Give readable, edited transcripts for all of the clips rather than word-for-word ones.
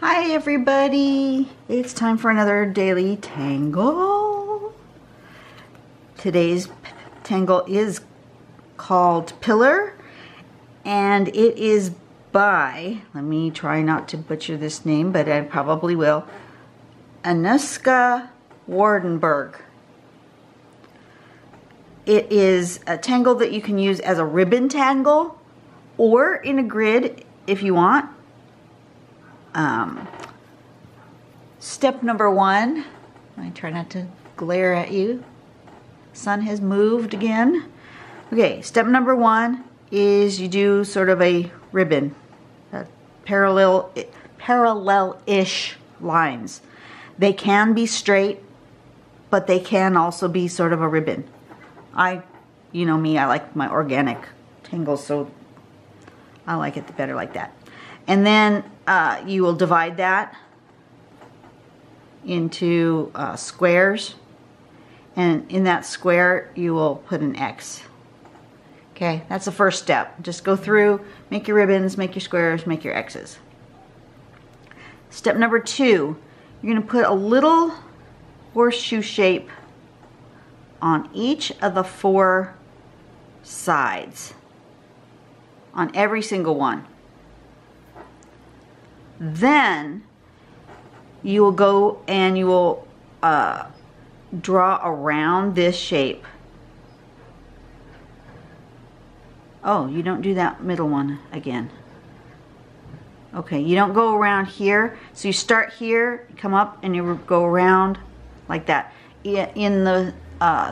Hi everybody, it's time for another daily tangle. Today's tangle is called Pillar, and it is by, let me try not to butcher this name, but I probably will, Anuska Wardenberg. It is a tangle that you can use as a ribbon tangle or in a grid if you want. Step number one, I try not to glare at you. Sun has moved again. Okay, step number one is you do sort of a ribbon, parallel-ish lines. They can be straight, but they can also be sort of a ribbon. You know me, I like my organic tangles, so I like it better like that. And then you will divide that into squares, and in that square you will put an X. Okay, that's the first step. Just go through, make your ribbons, make your squares, make your X's. Step number two, you're going to put a little horseshoe shape on each of the four sides, on every single one. Then you will go and you will draw around this shape. Oh, you don't do that middle one again. Okay, you don't go around here. So you start here, come up, and you go around like that in the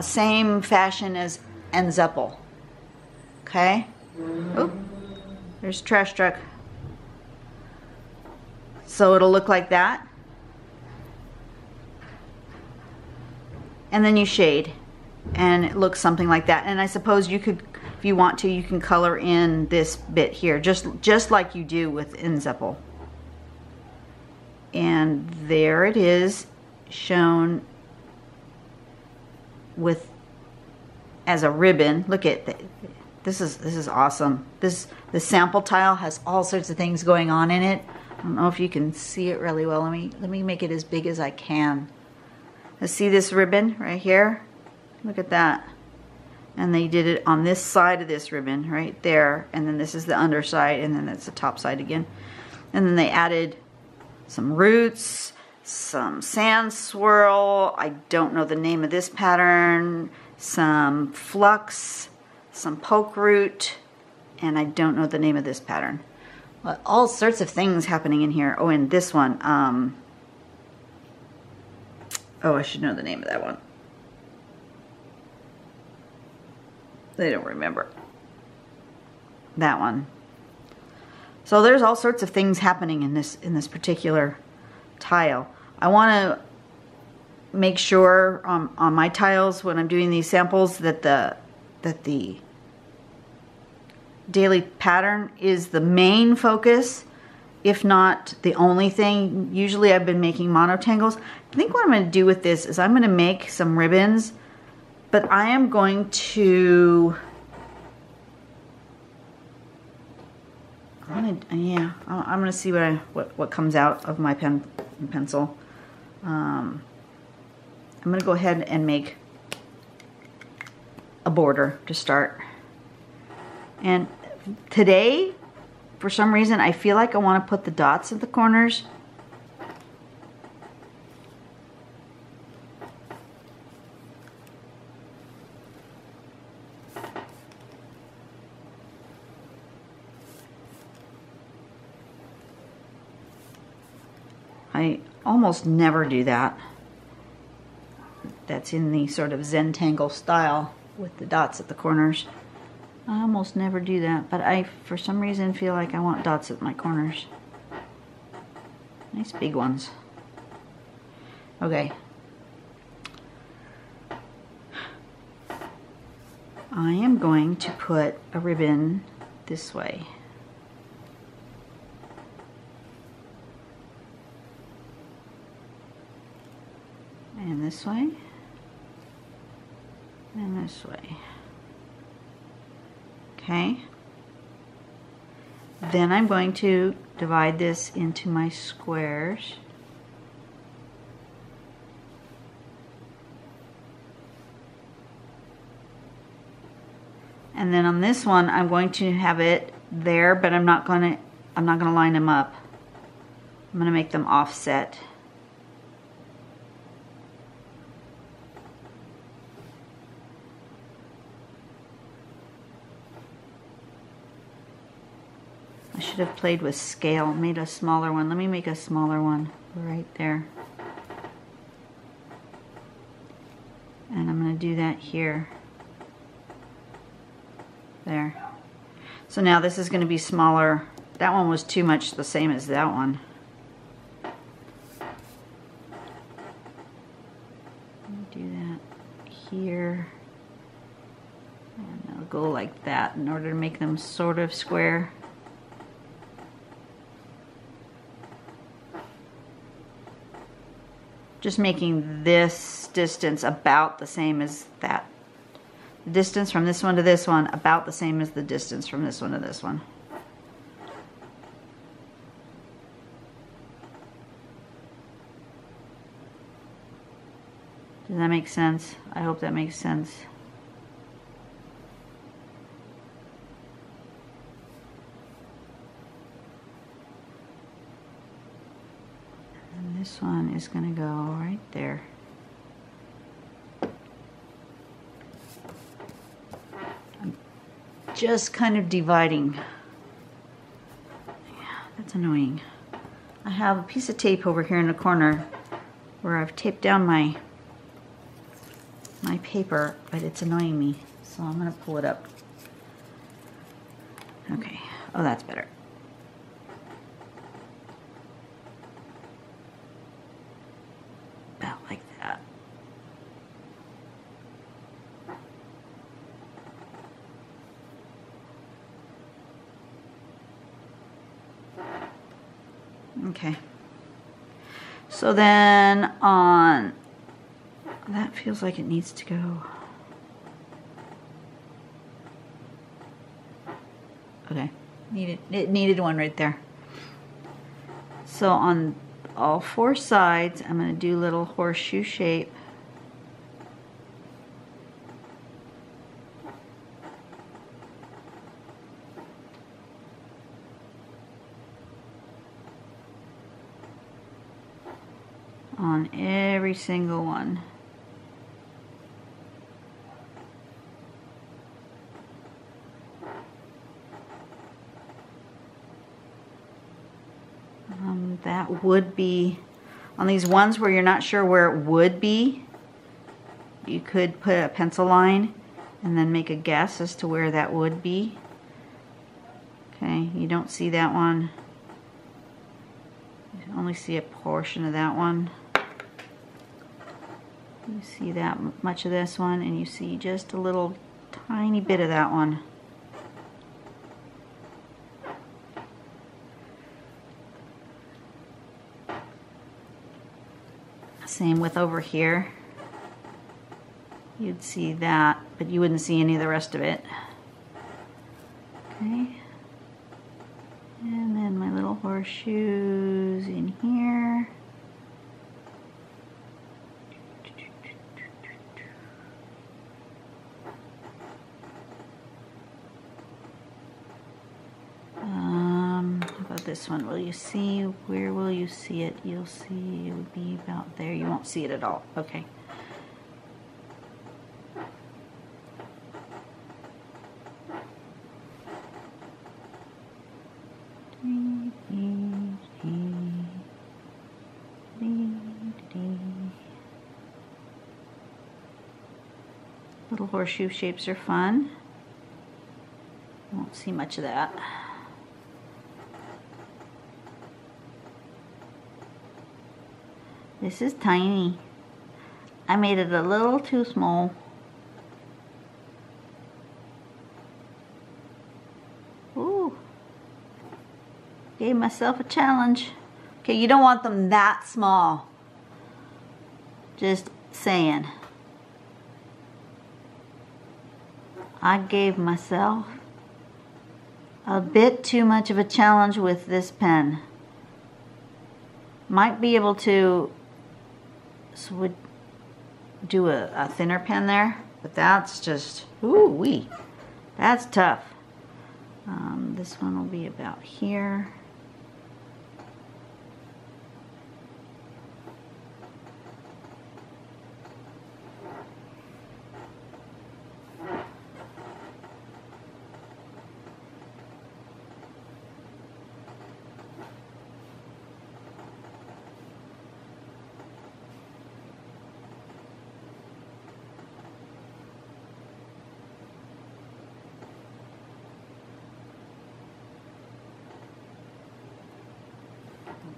same fashion as Enzeppel. Okay? Oh, there's a trash truck. So it'll look like that. And then you shade, and it looks something like that. And I suppose you could, if you want to, you can color in this bit here, just like you do with Enzeppel. And there it is, shown with as a ribbon. Look at this is awesome. The sample tile has all sorts of things going on in it. I don't know if you can see it really well. Let me make it as big as I can. Let's see this ribbon right here. Look at that. And they did it on this side of this ribbon right there, and then this is the underside, and then that's the top side again. And then they added some roots, some sand swirl, I don't know the name of this pattern, some flux, some poke root, and I don't know the name of this pattern. Well, all sorts of things happening in here. Oh, and this one, oh, I should know the name of that one. They don't remember that one. So there's all sorts of things happening in this particular tile. I want to make sure on my tiles when I'm doing these samples that the daily pattern is the main focus, if not the only thing. Usually I've been making monotangles. I think what I'm going to do with this is I'm going to make some ribbons, but I am going to, I'm going to see what comes out of my pen and pencil. I'm going to go ahead and make a border to start. And today, for some reason, I feel like I want to put the dots at the corners. I almost never do that. That's in the sort of Zentangle style with the dots at the corners. I almost never do that, but I, for some reason, feel like I want dots at my corners. Nice big ones. Okay. I am going to put a ribbon this way. And this way. And this way. Okay. Then I'm going to divide this into my squares. And then on this one, I'm going to have it there, but I'm not gonna line them up. I'm gonna make them offset. I should have played with scale, made a smaller one. Let me make a smaller one right there. And I'm gonna do that here. There. So now this is going to be smaller. That one was too much the same as that one. Do that here. And I'll go like that in order to make them sort of square. Just making this distance about the same as that. The distance from this one to this one about the same as the distance from this one to this one. Does that make sense? I hope that makes sense. And this one is going to go right there. Just kind of dividing. Yeah, that's annoying. I have a piece of tape over here in the corner where I've taped down my paper, but it's annoying me. So I'm going to pull it up. Okay. Oh, that's better. About like that. Okay, so then on, that feels like it needs to go. Okay, it needed one right there. So on all four sides, I'm going to do little horseshoe shape. On every single one. That would be, on these ones where you're not sure where it would be, you could put a pencil line and then make a guess as to where that would be. Okay, you don't see that one. You only see a portion of that one. You see that much of this one, and you see just a little tiny bit of that one. Same with over here. You'd see that, but you wouldn't see any of the rest of it. Okay. And then my little horseshoes in here. How about this one? Will you see? Where will you see it? You'll see it would be about there. You won't see it at all. Okay. Little horseshoe shapes are fun. Won't see much of that. This is tiny. I made it a little too small. Ooh. Gave myself a challenge. Okay, you don't want them that small. Just saying. I gave myself a bit too much of a challenge with this pen. Might be able to would do a thinner pen there, but that's just, ooh wee, that's tough. This one will be about here.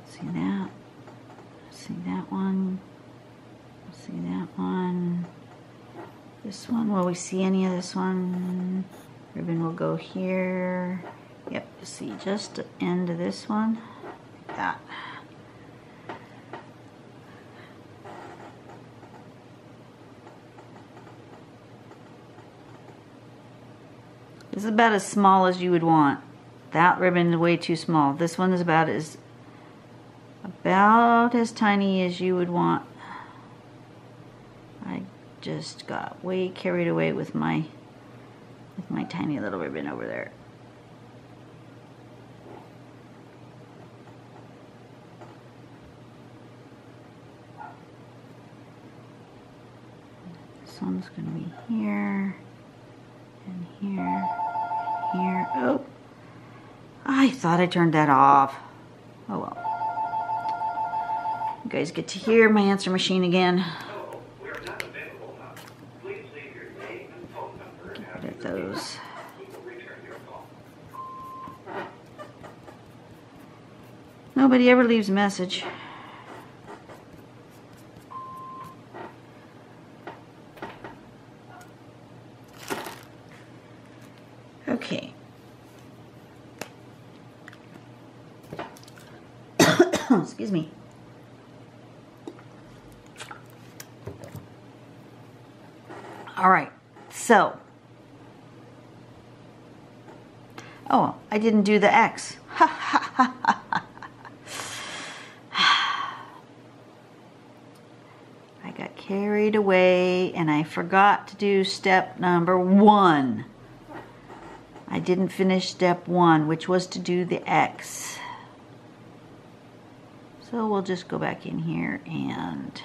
See that? See that one? See that one? This one, will we see any of this one? Ribbon will go here. Yep, see just the end of this one. Like that. This is about as small as you would want. That ribbon is way too small. This one is about as tiny as you would want. I just got way carried away with my tiny little ribbon over there. This one's going to be here and here and here. Oh, I thought I turned that off. Oh well. You guys get to hear my answer machine again. Get rid of those. Nobody ever leaves a message. Okay. Excuse me. All right, so, oh, I didn't do the X. I got carried away and I forgot to do step number 1. I didn't finish step 1, which was to do the X. So we'll just go back in here and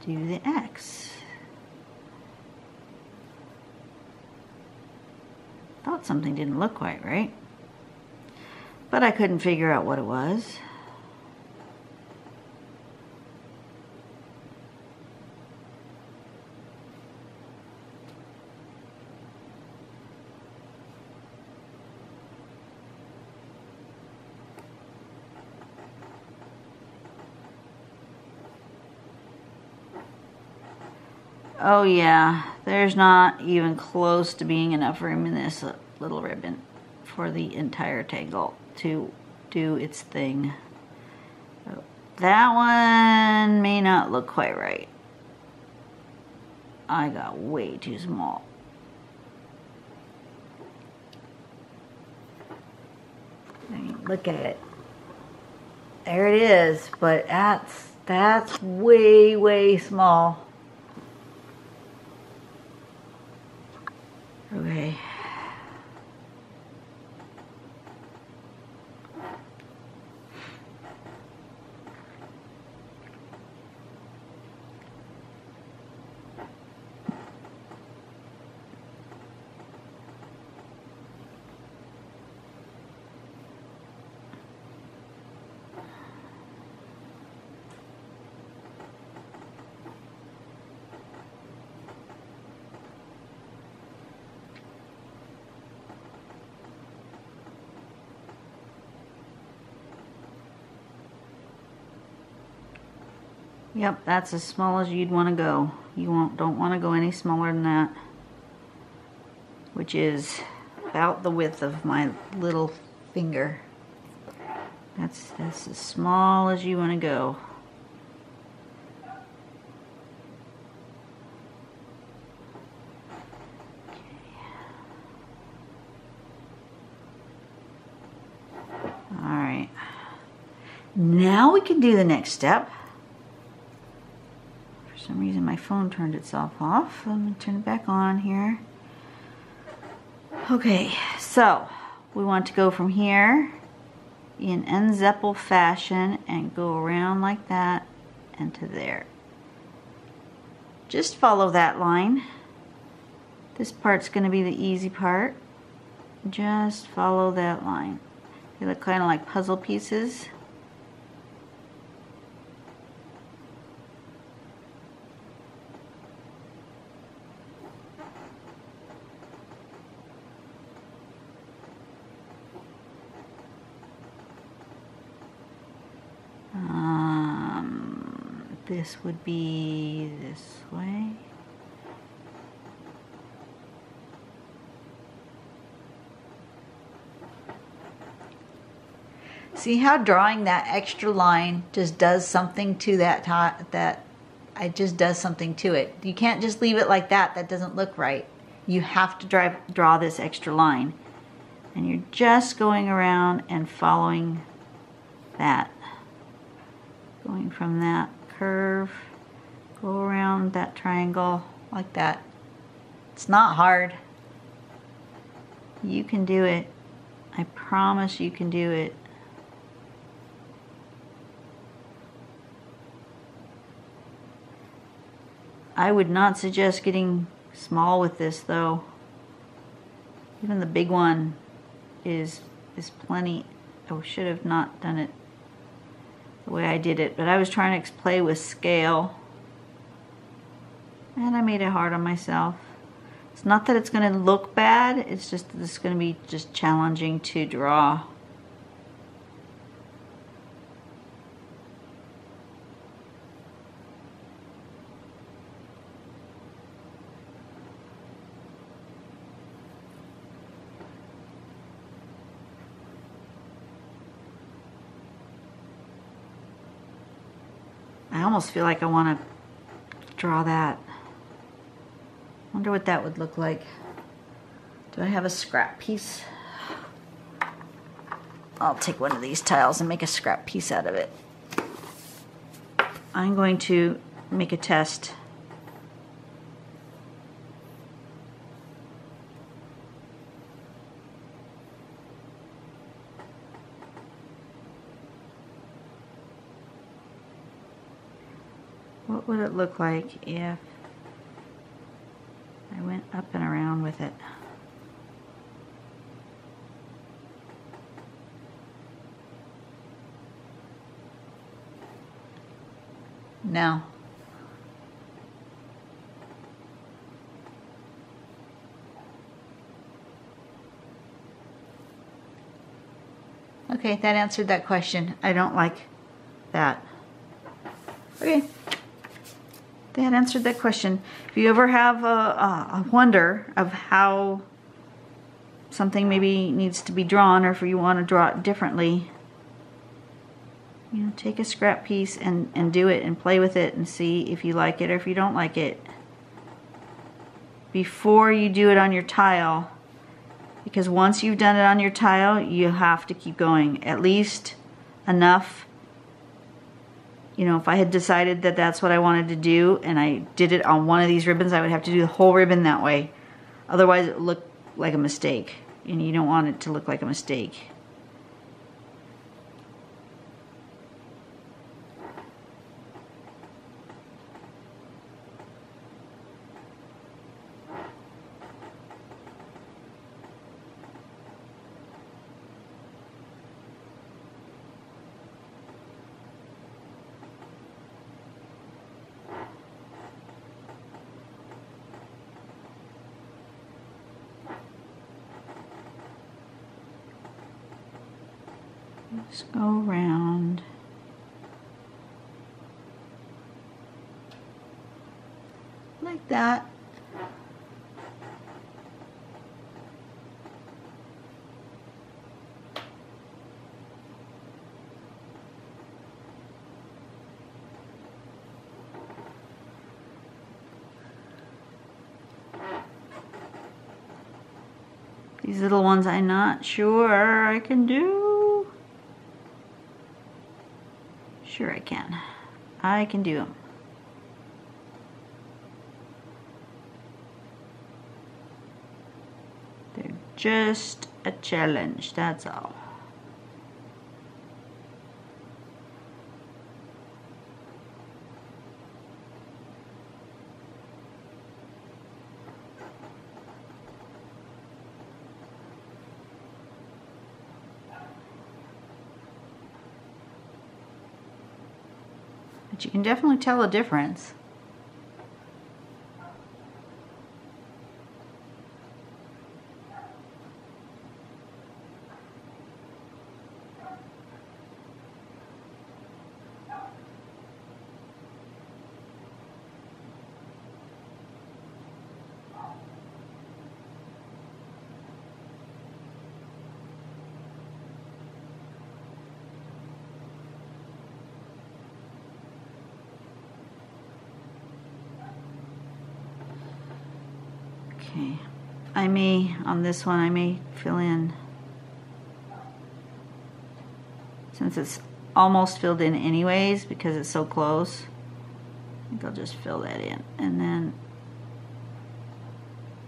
do the X. Thought something didn't look quite right, but I couldn't figure out what it was. Oh yeah, there's not even close to being enough room in this little ribbon for the entire tangle to do its thing. That one may not look quite right. I got way too small. I mean, look at it. There it is, but that's way, way small. Okay. Yep, that's as small as you'd want to go. You don't want to go any smaller than that, which is about the width of my little finger. That's as small as you want to go. Now we can do the next step. For some reason my phone turned itself off. Let me turn it back on here. Okay, so we want to go from here in N-Zeppel fashion and go around like that and to there. Just follow that line. This part's going to be the easy part. Just follow that line. They look kind of like puzzle pieces. This would be this way. See how drawing that extra line just does something to it just does something to it. You can't just leave it like that. That doesn't look right. You have to draw this extra line. And you're just going around and following that. Going from that curve, go around that triangle like that. It's not hard. You can do it. I promise you can do it. I would not suggest getting small with this though. Even the big one is plenty. I should have not done it the way I did it, but I was trying to play with scale and I made it hard on myself. It's not that it's going to look bad, it's just that it's going to be just challenging to draw. I almost feel like I want to draw that. Wonder what that would look like. Do I have a scrap piece? I'll take one of these tiles and make a scrap piece out of it. I'm going to make a test. What would it look like if I went up and around with it? No. Okay, that answered that question. I don't like that. Okay. That answered that question. If you ever have a wonder of how something maybe needs to be drawn, or if you want to draw it differently, you know, take a scrap piece and do it and play with it and see if you like it or if you don't like it before you do it on your tile, because once you've done it on your tile, you have to keep going at least enough. You know, if I had decided that that's what I wanted to do and I did it on one of these ribbons, I would have to do the whole ribbon that way. Otherwise it would look like a mistake, and you don't want it to look like a mistake. Just go around. Like that. These little ones I'm not sure I can do. Sure I can. I can do them. They're just a challenge, that's all. But you can definitely tell a difference. Okay, on this one, I may fill in, since it's almost filled in anyways because it's so close, I think I'll just fill that in, and then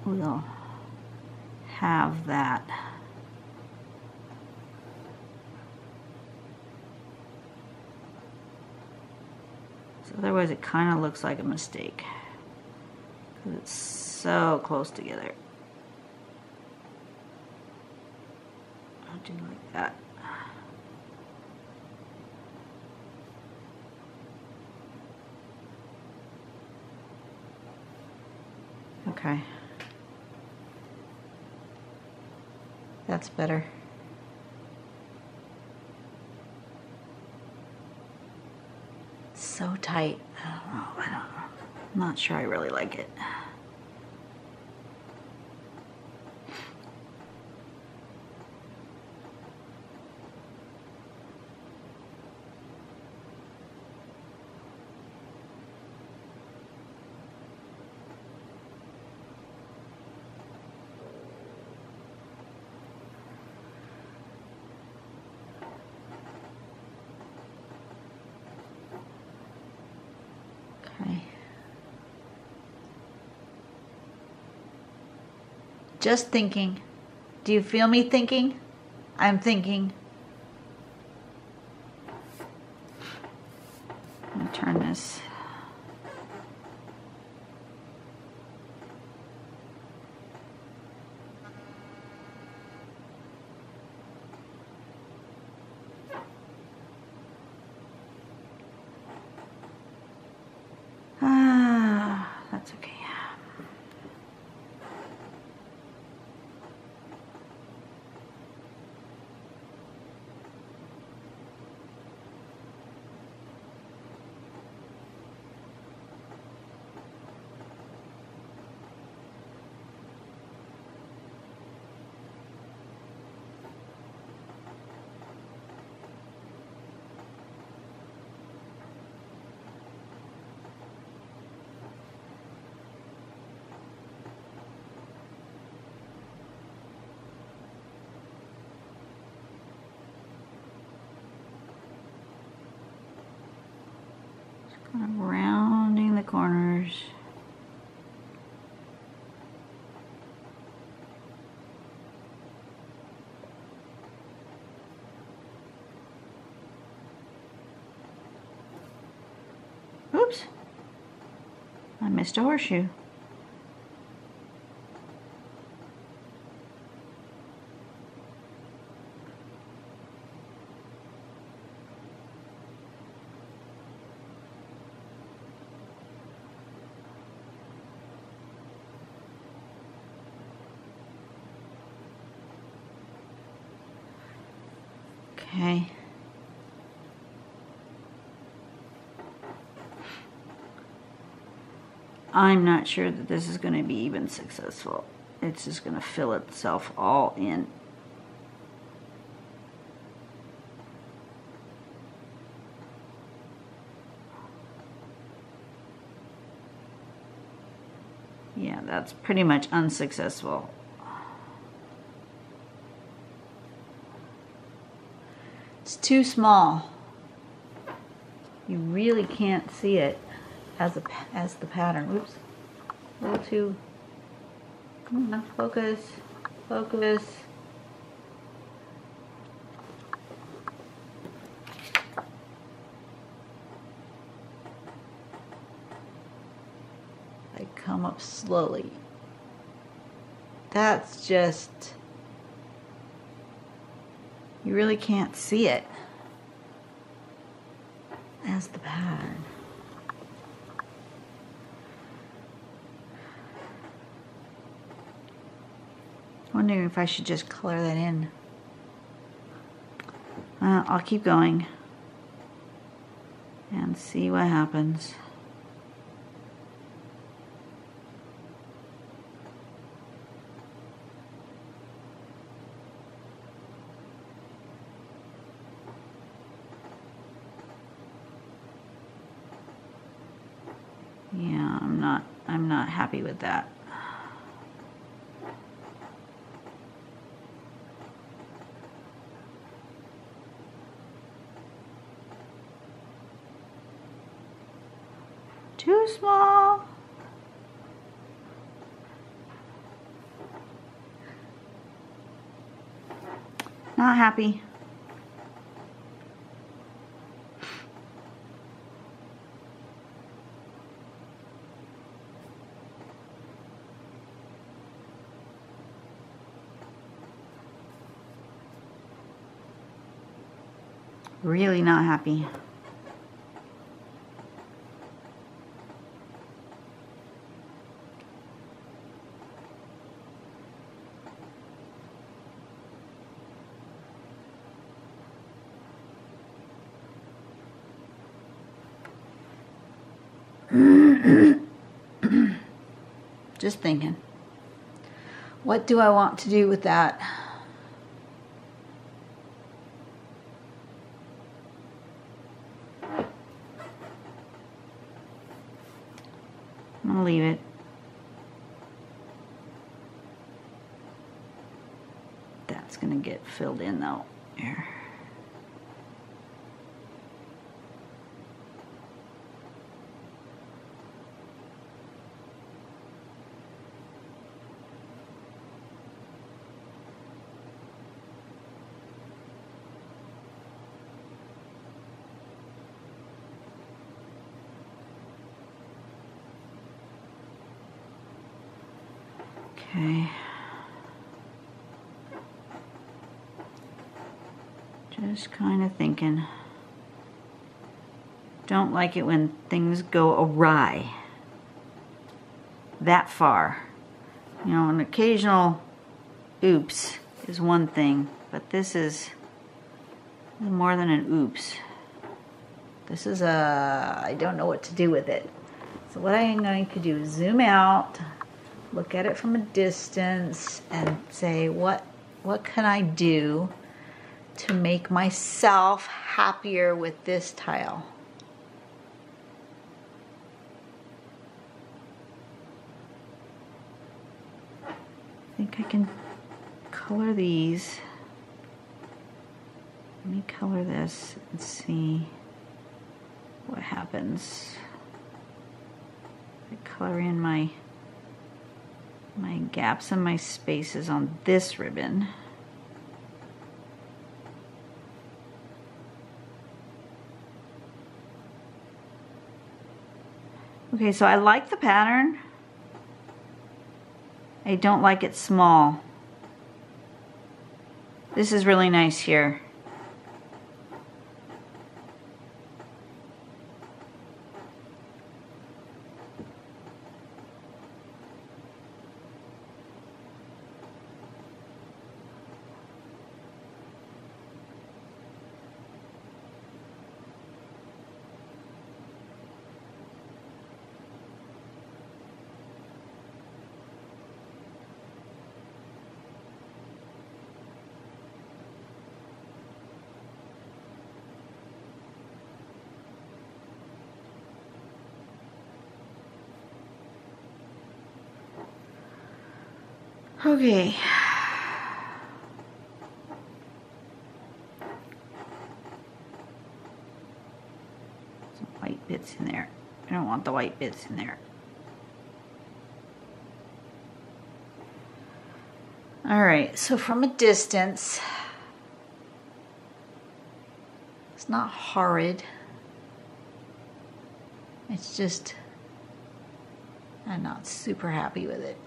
we'll have that. So otherwise it kind of looks like a mistake because it's so close together. I'll do like that. Okay. That's better. It's so tight. I don't know. I'm not sure I really like it. Okay. Just thinking. Do you feel me thinking? I'm thinking. Let me turn this. That's okay. Kind of rounding the corners. Oops, I missed a horseshoe. Okay. I'm not sure that this is going to be even successful. It's just going to fill itself all in. Yeah, that's pretty much unsuccessful. It's too small. You really can't see it as the pattern. Oops, a little too. Come on, focus, focus. I come up slowly. That's just, you really can't see it as the pattern. Wondering if I should just color that in. I'll keep going and see what happens. Yeah, I'm not happy with that. Too small. Not happy. Really not happy. Just thinking, what do I want to do with that? I'm gonna leave it. That's gonna get filled in though. Here. Okay. Just kind of thinking. Don't like it when things go awry that far. You know, an occasional oops is one thing, but this is more than an oops. This is I don't know what to do with it. So what I am going to do is zoom out, look at it from a distance, and say, what can I do to make myself happier with this tile? I think I can color these. Let me color this and see what happens. I color in my gaps and my spaces on this ribbon. Okay, so I like the pattern. I don't like it small. This is really nice here. Okay. Some white bits in there. I don't want the white bits in there. All right, so from a distance, it's not horrid. It's just, I'm not super happy with it.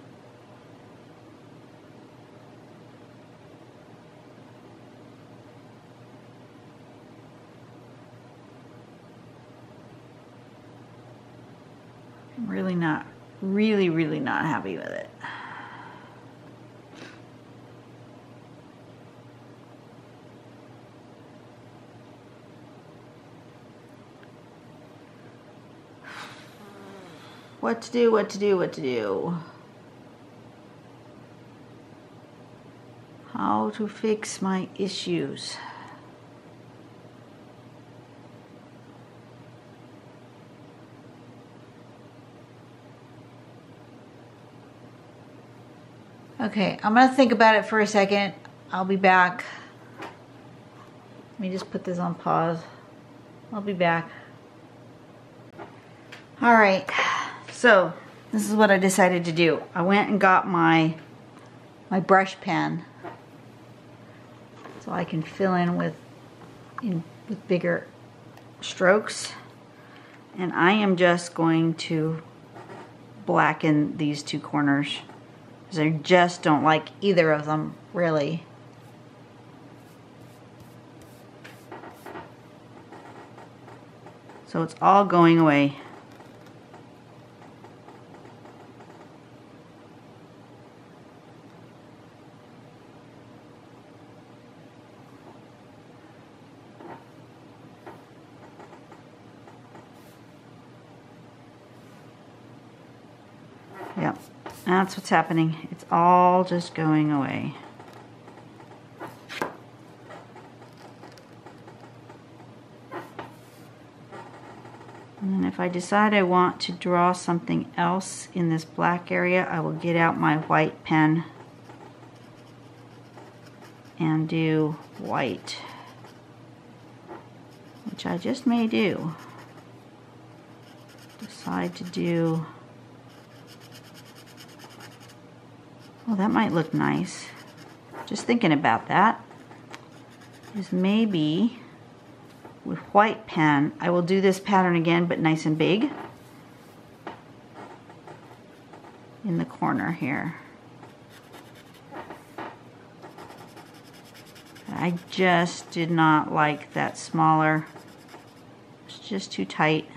I'm really not happy with it. What to do, what to do, what to do. How to fix my issues. Okay, I'm gonna think about it for a second. I'll be back. Let me just put this on pause. I'll be back. All right, so this is what I decided to do. I went and got my brush pen so I can fill in with bigger strokes. And I am just going to blacken these two corners because I just don't like either of them, really. So it's all going away. Yep, that's what's happening. It's all just going away. And then if I decide I want to draw something else in this black area, I will get out my white pen and do white, which I just may do. Decide to do, well, that might look nice. Just thinking about that is maybe with white pen, I will do this pattern again, but nice and big in the corner here. I just did not like that smaller. It's just too tight.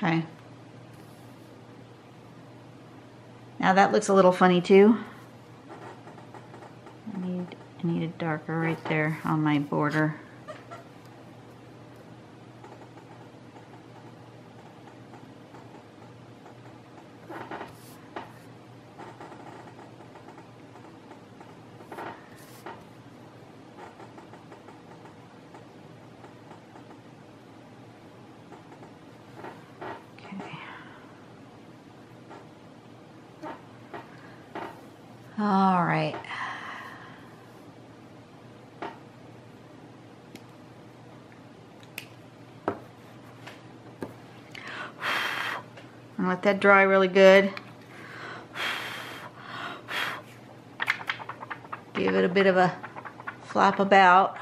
Okay. Now that looks a little funny too. I need it darker right there on my border. All right. And let that dry really good. Give it a bit of a flap about.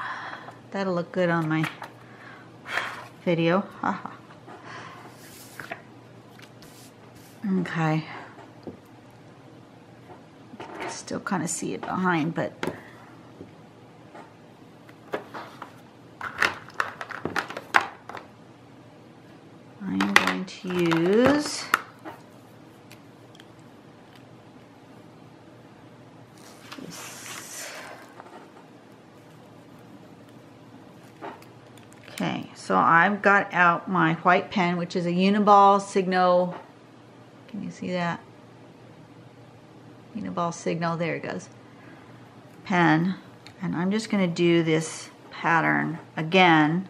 That'll look good on my video. Okay. Still kind of see it behind, but I am going to use So I've got out my white pen, which is a Uniball Signo. Can you see that? Uniball Signo, there it goes. Pen. And I'm just going to do this pattern again.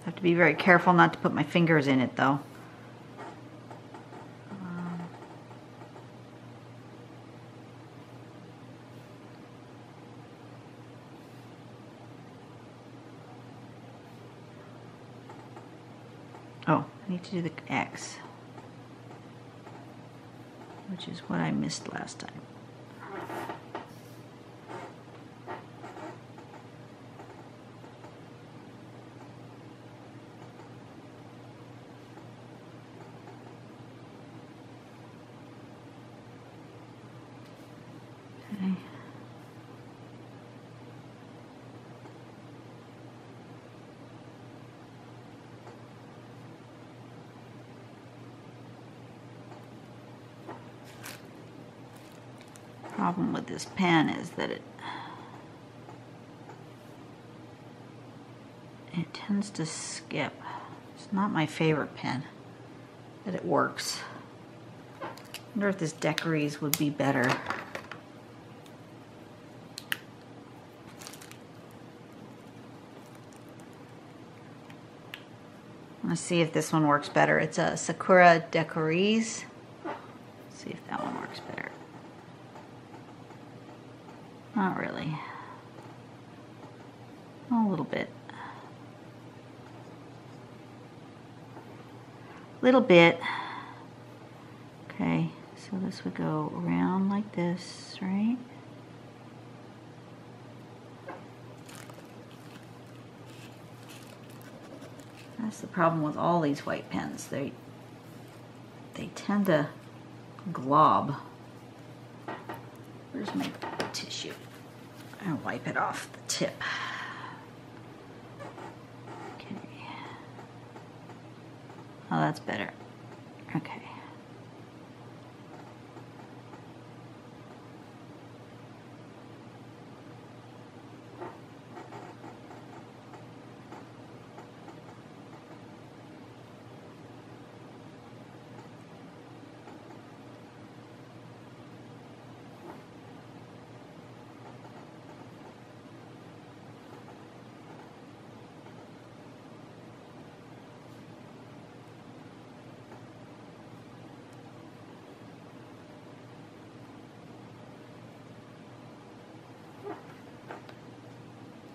I have to be very careful not to put my fingers in it though. Oh, I need to do the X, which is what I missed last time. Okay. Problem with this pen is that it tends to skip. It's not my favorite pen, but it works. I wonder if this Decories would be better. Let's see if this one works better. It's a Sakura Decories. Let's see if that one works better. Not really. A little bit. Little bit. Okay, so this would go around like this, right? That's the problem with all these white pens. They tend to glob. Where's my tissue? I'll wipe it off the tip. Okay. Oh, that's better. Okay.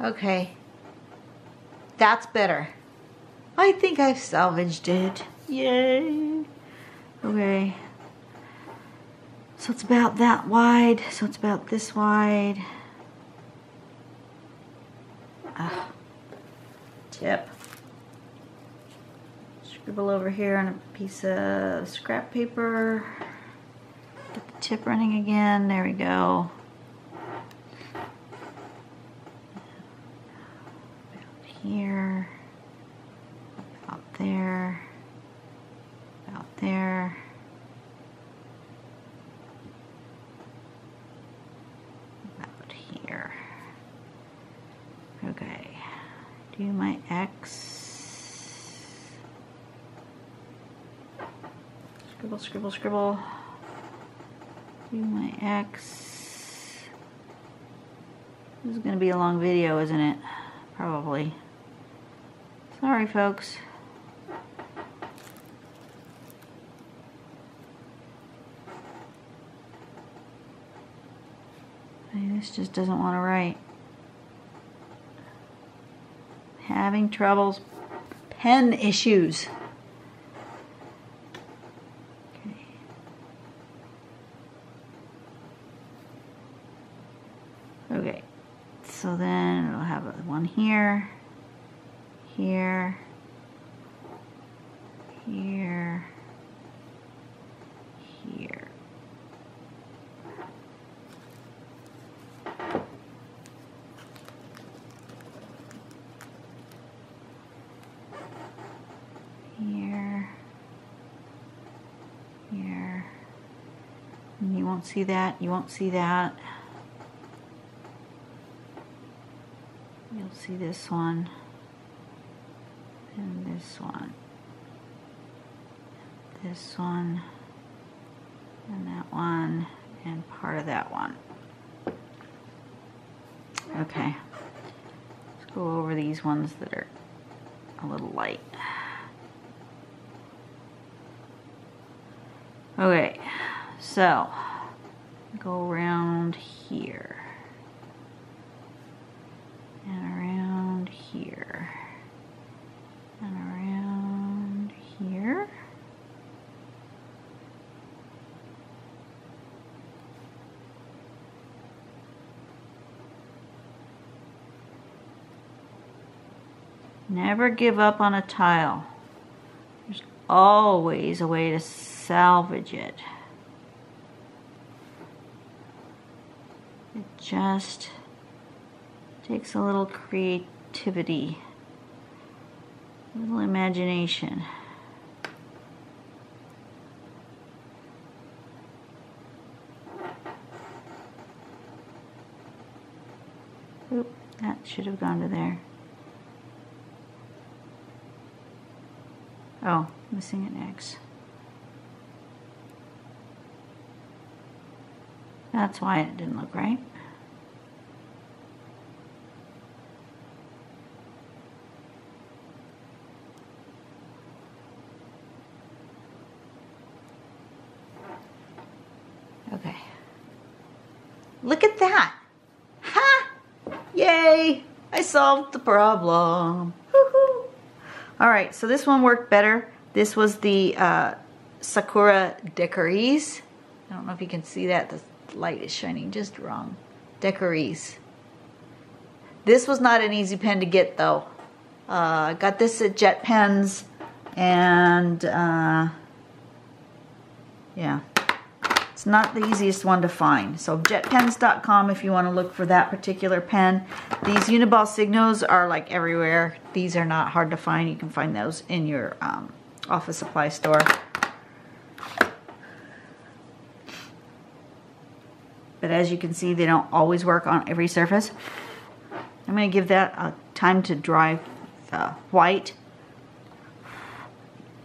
Okay, that's better. I think I've salvaged it. Yay. Okay, so it's about that wide, so it's about this wide. Tip. Scribble over here on a piece of scrap paper. Get the tip running again, there we go. Here, about there, about there, about here. Okay, do my X. Scribble, scribble, scribble. Do my X. This is going to be a long video, isn't it? Probably. Sorry, folks. This just doesn't want to write. Having troubles. Pen issues. Okay. Okay. So then it'll have one here. Here, here, here. Here, here. And you won't see that, you won't see that. You'll see this one and this one, this one, and that one, and part of that one. Okay, let's go over these ones that are a little light. Okay, so go around here and around here and around here. Never give up on a tile. There's always a way to salvage it. It just takes a little creativity, a little imagination. Oop, that should have gone to there. Oh, missing an X. That's why it didn't look right. Okay. Look at that. Ha! Yay! I solved the problem. Woohoo! All right, so this one worked better. This was the Sakura Decories. I don't know if you can see that. The light is shining just wrong. Decories. This was not an easy pen to get though. I got this at Jet Pens, and yeah, it's not the easiest one to find. So jetpens.com if you want to look for that particular pen. These Uniball Signos are like everywhere. These are not hard to find. You can find those in your office supply store. But as you can see, they don't always work on every surface. I'm going to give that a time to dry. White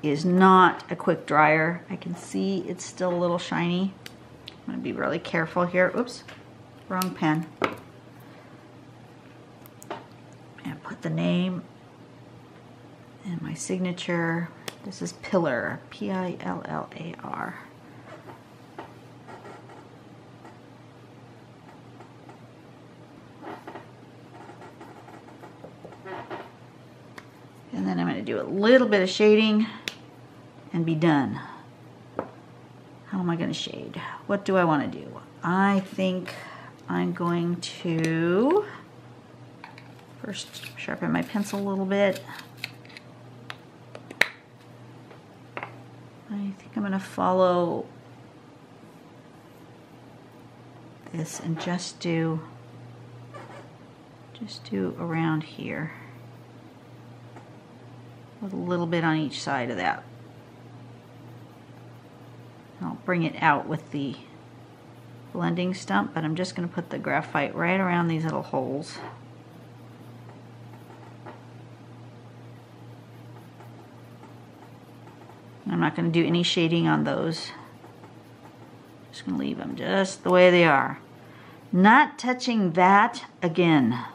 is not a quick dryer. I can see it's still a little shiny. I'm going to be really careful here. Oops, wrong pen. And put the name and my signature. This is Pillar, Pillar. And then I'm going to do a little bit of shading and be done. How am I going to shade? What do I want to do? I think I'm going to first sharpen my pencil a little bit. I think I'm going to follow this and just do around here. With a little bit on each side of that. I'll bring it out with the blending stump, but I'm just going to put the graphite right around these little holes. I'm not going to do any shading on those. Just going to leave them just the way they are. Not touching that again.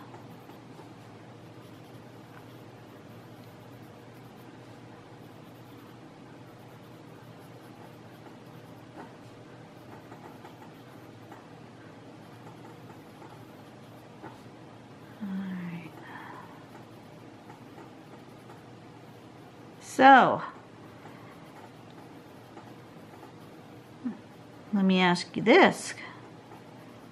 So, let me ask you this.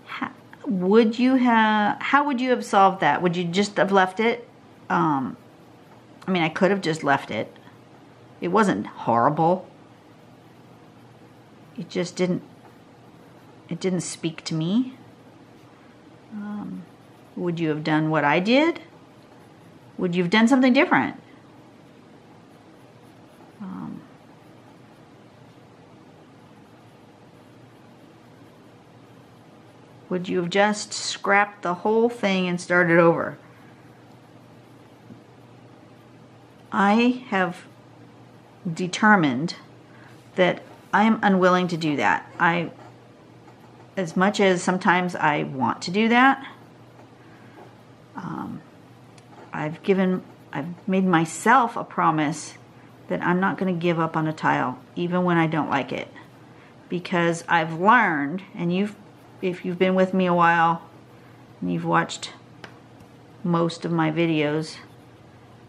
How would you have solved that? Would you just have left it? I mean, I could have just left it. It wasn't horrible. It just didn't speak to me. Would you have done what I did? Would you have done something different? Would you have just scrapped the whole thing and started over? I have determined that I am unwilling to do that. As much as sometimes I want to do that, I've made myself a promise that I'm not going to give up on a tile, even when I don't like it. Because I've learned, and if you've been with me a while, and you've watched most of my videos,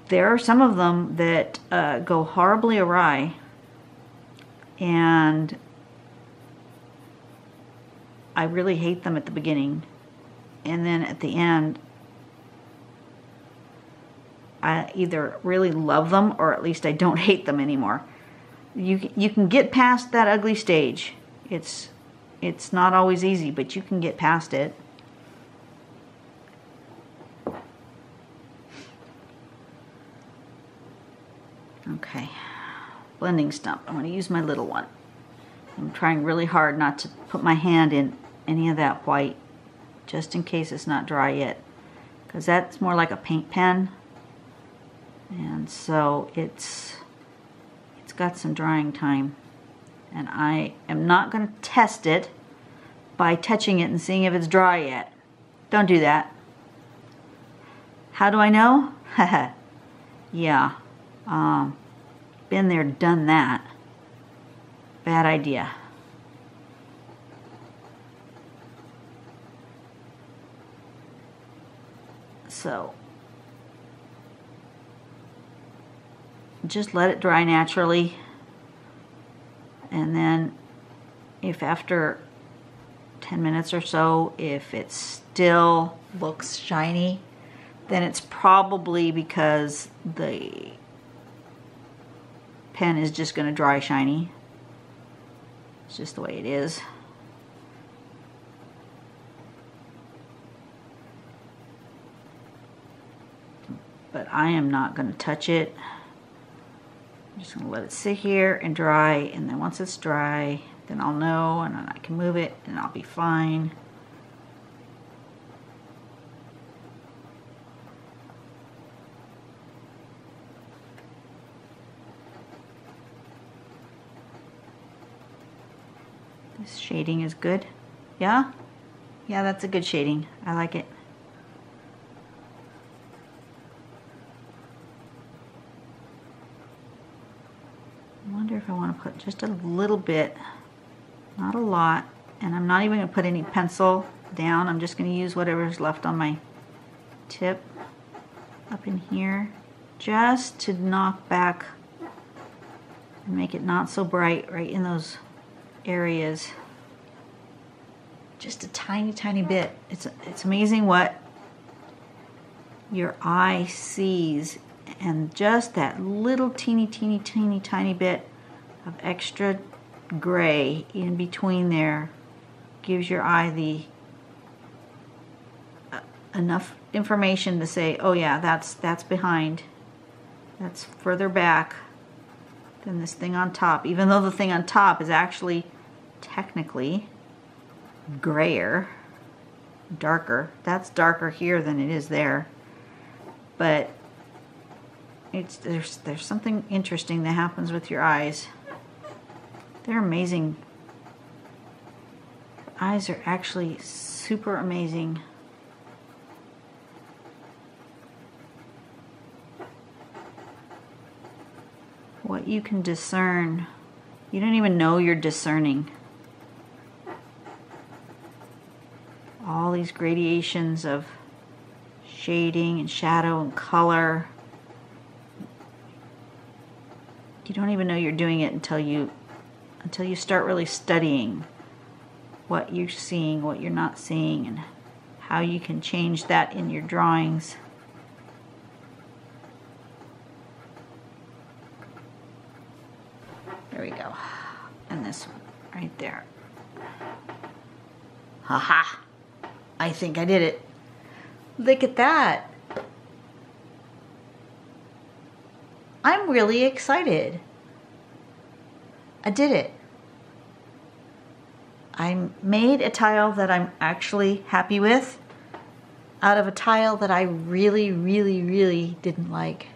there are some of them that go horribly awry, and I really hate them at the beginning, and then at the end I either really love them, or at least I don't hate them anymore. You can get past that ugly stage. It's not always easy, but you can get past it. Okay, blending stump. I'm going to use my little one. I'm trying really hard not to put my hand in any of that white, just in case it's not dry yet, because that's more like a paint pen, and so it's got some drying time, and I am not going to test it by touching it and seeing if it's dry yet. Don't do that. How do I know? Yeah, been there, done that. Bad idea. So just let it dry naturally, and then if after 10 minutes or so, if it still looks shiny, then it's probably because the pen is just going to dry shiny. It's just the way it is. But I am not going to touch it. I'm just going to let it sit here and dry, and then once it's dry, then I'll know, and then I can move it and I'll be fine. This shading is good. Yeah? Yeah, that's a good shading. I like it. I wonder if I want to put just a little bit, not a lot, and I'm not even going to put any pencil down. I'm just going to use whatever's left on my tip up in here, just to knock back and make it not so bright right in those areas. Just a tiny, tiny bit. It's amazing what your eye sees, and just that little teeny tiny bit of extra gray in between there gives your eye the enough information to say, oh yeah, that's behind, that's further back than this thing on top, even though the thing on top is actually technically grayer, darker. That's darker here than it is there, but there's something interesting that happens with your eyes. They're amazing. Eyes are actually super amazing. What you can discern, you don't even know you're discerning. All these gradations of shading and shadow and color. You don't even know you're doing it until you start really studying what you're seeing, what you're not seeing, and how you can change that in your drawings. There we go. And this one right there. Haha! I think I did it. Look at that. I'm really excited. I did it. I made a tile that I'm actually happy with out of a tile that I really didn't like.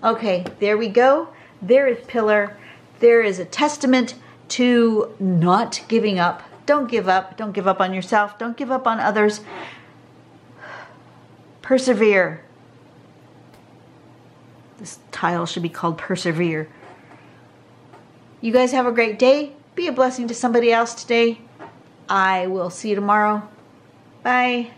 Okay, there we go. There is pillar. There is a testament to not giving up. Don't give up. Don't give up on yourself. Don't give up on others. Persevere. This tile should be called persevere. You guys have a great day. Be a blessing to somebody else today. I will see you tomorrow. Bye.